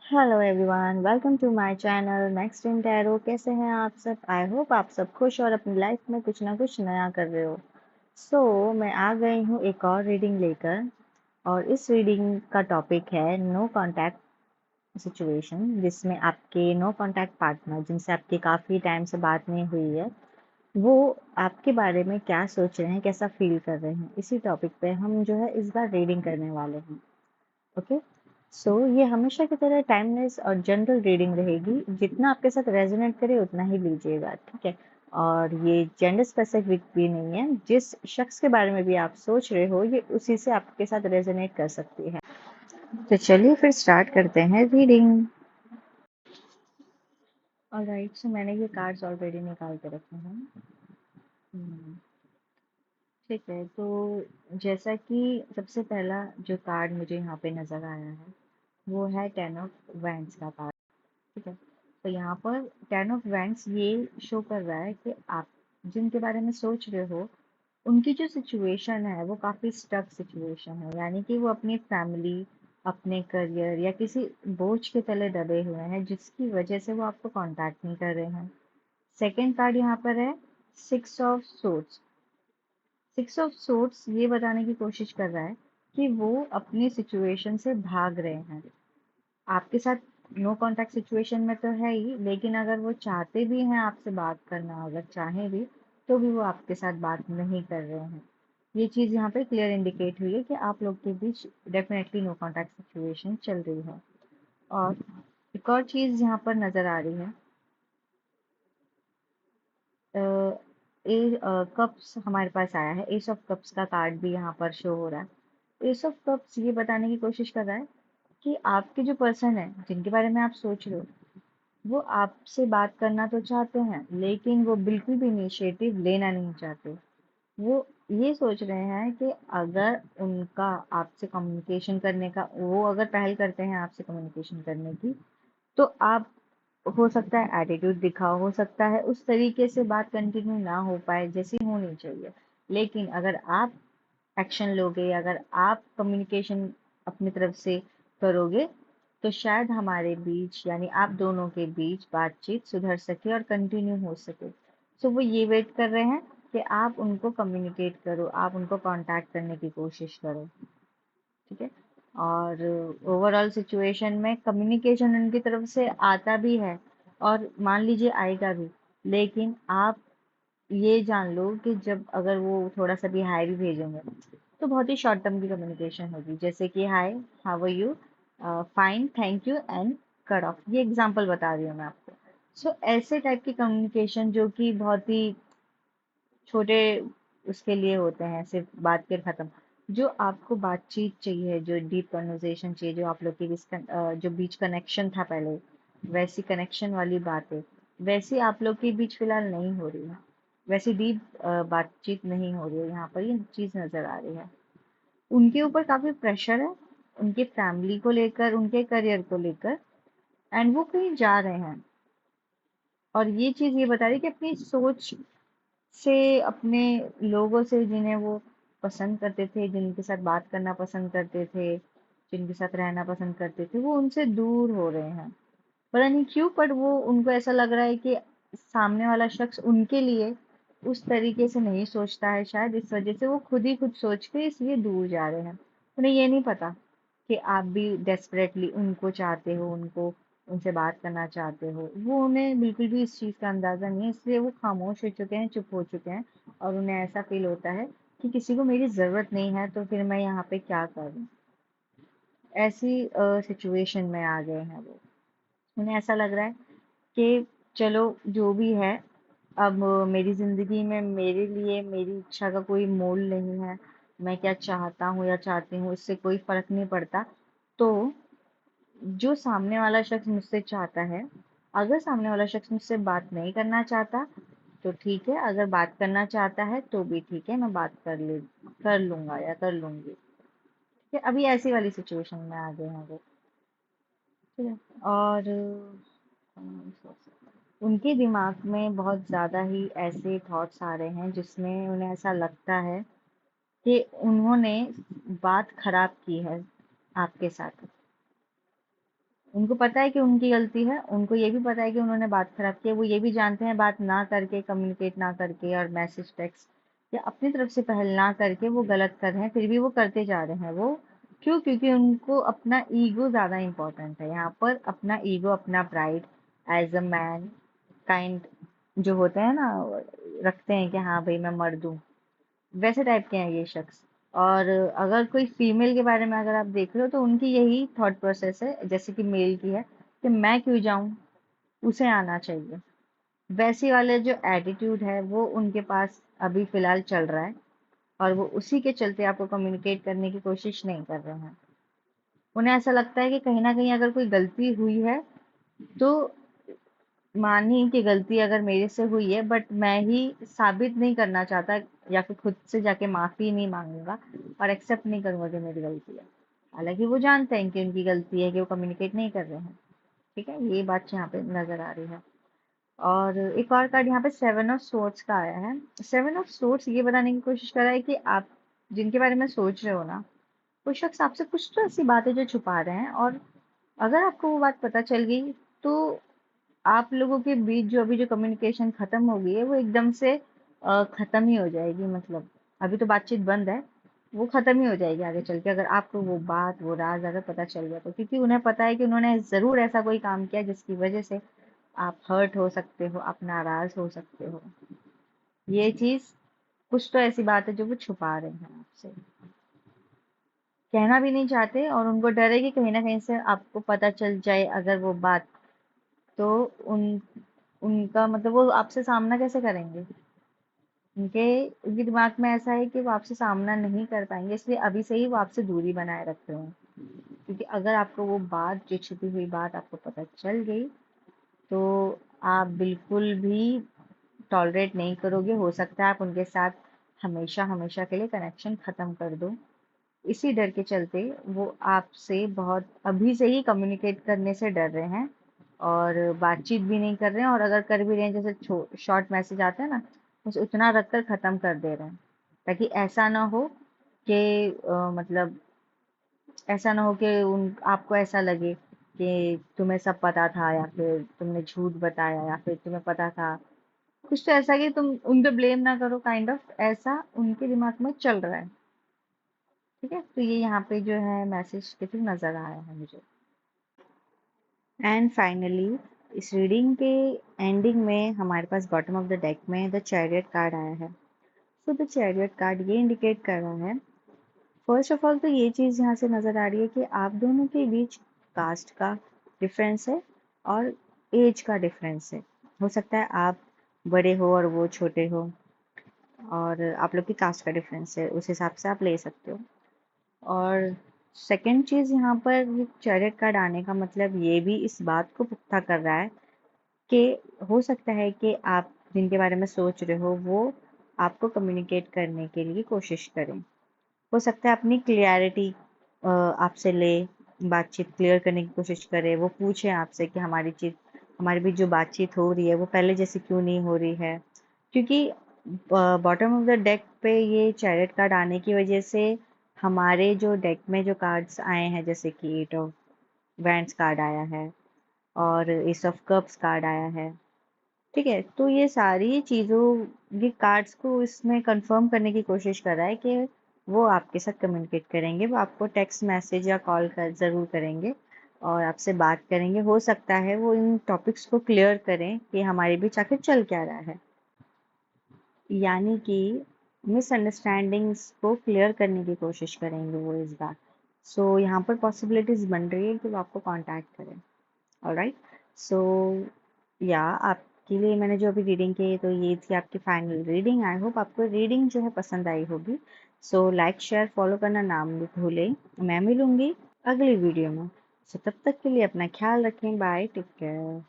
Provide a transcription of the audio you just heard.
Hello everyone, welcome to my channel next in tarot. कैसे हैं आप सब? आई होप आप सब खुश और अपनी लाइफ में कुछ ना कुछ नया कर रहे हो। मैं आ गई हूँ एक और रीडिंग लेकर। और इस रीडिंग का टॉपिक है नो कांटेक्ट सिचुएशन, जिसमें आपके नो कांटेक्ट पार्टनर जिनसे आपकी काफ़ी टाइम से बात नहीं हुई है, वो आपके बारे में क्या सोच रहे हैं, कैसा फील कर रहे हैं। इसी टॉपिक पे हम जो है इस बार रीडिंग करने वाले हैं। ओके। ये हमेशा की तरह टाइमलेस और जनरल रीडिंग रहेगी। जितना आपके साथ रेजोनेट करे उतना ही लीजिएगा, ठीक है। और ये जेंडर स्पेसिफिक भी नहीं है। जिस शख्स के बारे में भी आप सोच रहे हो, ये उसी से आपके साथ रेजोनेट कर सकती है। तो चलिए फिर स्टार्ट करते हैं रीडिंग। ऑलराइट, सो मैंने ये कार्ड्स ऑलरेडी निकाल के रखे हैं। हम्म, ठीक है। तो जैसा कि सबसे पहला जो कार्ड मुझे यहाँ पे नजर आया है, वो है टेन ऑफ वैंड्स का कार्ड। ठीक है। तो यहाँ पर टेन ऑफ वैंड्स ये शो कर रहा है कि आप जिनके बारे में सोच रहे हो, उनकी जो सिचुएशन है वो काफ़ी स्टक सिचुएशन है। यानी कि वो अपनी फैमिली, अपने करियर या किसी बोझ के तले दबे हुए हैं, जिसकी वजह से वो आपको कांटेक्ट नहीं कर रहे हैं। सेकंड कार्ड यहाँ पर है six of swords. Six of swords ये बताने की कोशिश कर रहा है कि वो अपनी सिचुएशन से भाग रहे हैं। आपके साथ नो कांटेक्ट सिचुएशन में तो है ही, लेकिन अगर वो चाहते भी हैं आपसे बात करना, अगर चाहें भी, तो भी वो आपके साथ बात नहीं कर रहे हैं। ये चीज़ यहाँ पे क्लियर इंडिकेट हुई है कि आप लोग के बीच डेफिनेटली नो कांटेक्ट सिचुएशन चल रही है। और एक और चीज़ यहाँ पर नज़र आ रही है, ए कप्स हमारे पास आया है। एस ऑफ कप्स का कार्ड भी यहाँ पर शो हो रहा है। एस ऑफ कप्स ये बताने की कोशिश कर रहा है कि आपके जो पर्सन है, जिनके बारे में आप सोच रहे हो, वो आपसे बात करना तो चाहते हैं, लेकिन वो बिल्कुल भी इनिशिएटिव लेना नहीं चाहते। वो ये सोच रहे हैं कि अगर उनका आपसे कम्युनिकेशन करने का, वो अगर पहल करते हैं आपसे कम्युनिकेशन करने की, तो आप, हो सकता है एटीट्यूड दिखाओ, हो सकता है उस तरीके से बात कंटिन्यू ना हो पाए जैसी होनी चाहिए। लेकिन अगर आप एक्शन लोगे, अगर आप कम्युनिकेशन अपनी तरफ से करोगे, तो शायद हमारे बीच, यानी आप दोनों के बीच बातचीत सुधर सके और कंटिन्यू हो सके। वो ये वेट कर रहे हैं कि आप उनको कम्युनिकेट करो, आप उनको कांटेक्ट करने की कोशिश करो। ठीक है। और ओवरऑल सिचुएशन में कम्युनिकेशन उनकी तरफ से आता भी है, और मान लीजिए आएगा भी, लेकिन आप ये जान लो कि जब अगर वो थोड़ा सा भी हाय भी भेजेंगे, तो बहुत ही शॉर्ट टर्म की कम्युनिकेशन होगी, जैसे कि hi, how are you, fine, thank you and cut off. ये एग्जांपल बता रही हूँ मैं आपको। ऐसे टाइप की कम्युनिकेशन जो कि बहुत ही छोटे उसके लिए होते हैं, सिर्फ बात कर खत्म। जो आपको बातचीत चाहिए, जो डीप कन्वर्सेशन चाहिए, जो आप लोग के बीच जो बीच कनेक्शन था पहले, वैसी कनेक्शन वाली बातें, वैसी आप लोग के बीच फिलहाल नहीं हो रही है। वैसी डीप बातचीत नहीं हो रही है। यहाँ पर ये चीज नजर आ रही है। उनके ऊपर काफी प्रेशर है, उनके फैमिली को लेकर, उनके करियर को लेकर, एंड वो कहीं जा रहे हैं। और ये चीज ये बता रही है कि अपनी सोच से, अपने लोगों से, जिन्हें वो पसंद करते थे, जिनके साथ बात करना पसंद करते थे, जिनके साथ रहना पसंद करते थे, वो उनसे दूर हो रहे हैं। पता नहीं क्यों, पर वो, उनको ऐसा लग रहा है कि सामने वाला शख्स उनके लिए उस तरीके से नहीं सोचता है। शायद इस वजह से वो खुद ही खुद सोच के इसलिए दूर जा रहे हैं। उन्हें ये नहीं पता कि आप भी डेस्परेटली उनको चाहते हो, उनको, उनसे बात करना चाहते हो। वो, उन्हें बिल्कुल भी इस चीज़ का अंदाज़ा नहीं है, इसलिए वो खामोश हो चुके हैं, चुप हो चुके हैं। और उन्हें ऐसा फील होता है कि किसी को मेरी ज़रूरत नहीं है, तो फिर मैं यहाँ पे क्या करूँ। ऐसी सिचुएशन में आ गए हैं वो। उन्हें ऐसा लग रहा है कि चलो जो भी है, अब मेरी ज़िंदगी में मेरे लिए मेरी इच्छा का कोई मोल नहीं है। मैं क्या चाहता हूँ या चाहती हूँ, इससे कोई फर्क नहीं पड़ता। तो जो सामने वाला शख्स मुझसे चाहता है, अगर सामने वाला शख्स मुझसे बात नहीं करना चाहता, तो ठीक है। अगर बात करना चाहता है तो भी ठीक है, मैं बात कर लूंगा या कर लूंगी। ठीक है। अभी ऐसी वाली सिचुएशन में आ गए हैं वो। ठीक है। और उनके दिमाग में बहुत ज़्यादा ही ऐसे थॉट्स आ रहे हैं, जिसमें उन्हें ऐसा लगता है कि उन्होंने बात खराब की है आपके साथ। उनको पता है कि उनकी गलती है, उनको ये भी पता है कि उन्होंने बात खराब की है, वो ये भी जानते हैं बात ना करके, कम्युनिकेट ना करके और मैसेज टेक्स्ट या अपनी तरफ से पहल ना करके वो गलत कर रहे हैं, फिर भी वो करते जा रहे हैं। वो क्यों? क्योंकि उनको अपना ईगो ज़्यादा इम्पोर्टेंट है यहाँ पर, अपना ईगो, अपना pride as a mankind जो होते हैं ना, रखते हैं कि हाँ भाई मैं मर्द हूँ, वैसे टाइप के हैं ये शख्स। और अगर कोई फीमेल के बारे में अगर आप देख रहे हो तो उनकी यही थॉट प्रोसेस है जैसे कि मेल की है, कि मैं क्यों जाऊं, उसे आना चाहिए। वैसे वाले जो एटीट्यूड है वो उनके पास अभी फिलहाल चल रहा है, और वो उसी के चलते आपको कम्युनिकेट करने की कोशिश नहीं कर रहे हैं। उन्हें ऐसा लगता है कि कहीं ना कहीं अगर कोई गलती हुई है तो मानी कि गलती अगर मेरे से हुई है, बट मैं ही साबित नहीं करना चाहता या फिर खुद से जाके माफी नहीं मांगूंगा और एक्सेप्ट नहीं करूंगा कि मेरी गलती है। हालांकि वो जानते हैं कि उनकी गलती है, कि वो कम्युनिकेट नहीं कर रहे हैं। ठीक है, ये बात यहाँ पे नजर आ रही है। और एक और कार्ड यहाँ पे सेवन ऑफ सोर्ड्स का आया है। सेवन ऑफ सोर्ड्स ये बताने की कोशिश कर रहा है कि आप जिनके बारे में सोच रहे हो ना, वो शख्स आपसे कुछ तो ऐसी बातें जो छुपा रहे हैं, और अगर आपको वो बात पता चल गई तो आप लोगों के बीच जो अभी जो कम्युनिकेशन खत्म हो गई है वो एकदम से खत्म ही हो जाएगी। मतलब अभी तो बातचीत बंद है, वो खत्म ही हो जाएगी आगे चल के, अगर आपको वो बात, वो राज अगर पता चल गया तो। क्योंकि उन्हें पता है कि उन्होंने जरूर ऐसा कोई काम किया जिसकी वजह से आप हर्ट हो सकते हो, आप नाराज हो सकते हो। ये चीज, कुछ तो ऐसी बात है जो वो छुपा रहे हैं आपसे, कहना भी नहीं चाहते, और उनको डर है कि कहीं ना कहीं से आपको पता चल जाए अगर वो बात, तो उन उनका मतलब वो आपसे सामना कैसे करेंगे। उनके उनके दिमाग में ऐसा है कि वो आपसे सामना नहीं कर पाएंगे, इसलिए अभी से ही वो आपसे दूरी बनाए रख रहे हैं। क्योंकि अगर आपको वो बात, जो छिपी हुई बात आपको पता चल गई, तो आप बिल्कुल भी टॉलरेट नहीं करोगे। हो सकता है आप उनके साथ हमेशा हमेशा के लिए कनेक्शन खत्म कर दो। इसी डर के चलते वो आपसे बहुत अभी से ही कम्युनिकेट करने से डर रहे हैं, और बातचीत भी नहीं कर रहे हैं। और अगर कर भी रहे हैं, जैसे शॉर्ट मैसेज आता है ना, बस उतना रखकर खत्म कर दे रहे हैं, ताकि ऐसा ना हो कि मतलब ऐसा ना हो कि उन आपको ऐसा लगे कि तुम्हें सब पता था, या फिर तुमने झूठ बताया, या फिर तुम्हें पता था। कुछ तो ऐसा कि तुम उन पे ब्लेम ना करो, काइंड ऑफ ऐसा उनके दिमाग में चल रहा है। ठीक है, तो ये यहाँ पे जो है मैसेज के थ्रू नजर आया है मुझे। एंड फाइनली इस रीडिंग के एंडिंग में हमारे पास बॉटम ऑफ द डेक में द चैरियट कार्ड आया है। सो द चैरियट कार्ड ये इंडिकेट कर रहा है, फर्स्ट ऑफ ऑल तो ये चीज़ यहाँ से नज़र आ रही है कि आप दोनों के बीच कास्ट का डिफरेंस है और एज का डिफरेंस है। हो सकता है आप बड़े हो और वो छोटे हो, और आप लोग की कास्ट का डिफरेंस है, उस हिसाब से आप ले सकते हो। और सेकंड चीज़ यहाँ पर ये चैरियट कार्ड आने का मतलब ये भी इस बात को पुख्ता कर रहा है कि हो सकता है कि आप जिनके बारे में सोच रहे हो वो आपको कम्युनिकेट करने के लिए कोशिश करें। हो सकता है अपनी क्लियरिटी आपसे ले, बातचीत क्लियर करने की कोशिश करे, वो पूछे आपसे कि हमारी भी जो बातचीत हो रही है वो पहले जैसे क्यों नहीं हो रही है। क्योंकि बॉटम ऑफ द डेक पे ये चैरियट कार्ड आने की वजह से हमारे जो डेक में जो कार्ड्स आए हैं, जैसे कि एट ऑफ वैंड्स कार्ड आया है और एस ऑफ कप्स कार्ड आया है। ठीक है, तो ये सारी चीज़ों, ये कार्ड्स को इसमें कंफर्म करने की कोशिश कर रहा है कि वो आपके साथ कम्युनिकेट करेंगे, वो आपको टेक्स्ट मैसेज या कॉल कर ज़रूर करेंगे और आपसे बात करेंगे। हो सकता है वो इन टॉपिक्स को क्लियर करें कि हमारे बीच आखिर चल क्या रहा है, यानी कि मिसअंडरस्टैंडिंग्स को क्लियर करने की कोशिश करेंगे वो इस बार। सो यहाँ पर पॉसिबिलिटीज़ बन रही है कि वो आपको कांटेक्ट करें। ऑलराइट, सो या आपके लिए मैंने जो अभी रीडिंग की तो ये थी आपकी फाइनल रीडिंग। आई होप आपको रीडिंग जो है पसंद आई होगी। सो लाइक शेयर फॉलो करना ना भूलें। मैं मिलूंगी अगली वीडियो में। सो तब तक के लिए अपना ख्याल रखें। Bye, take care.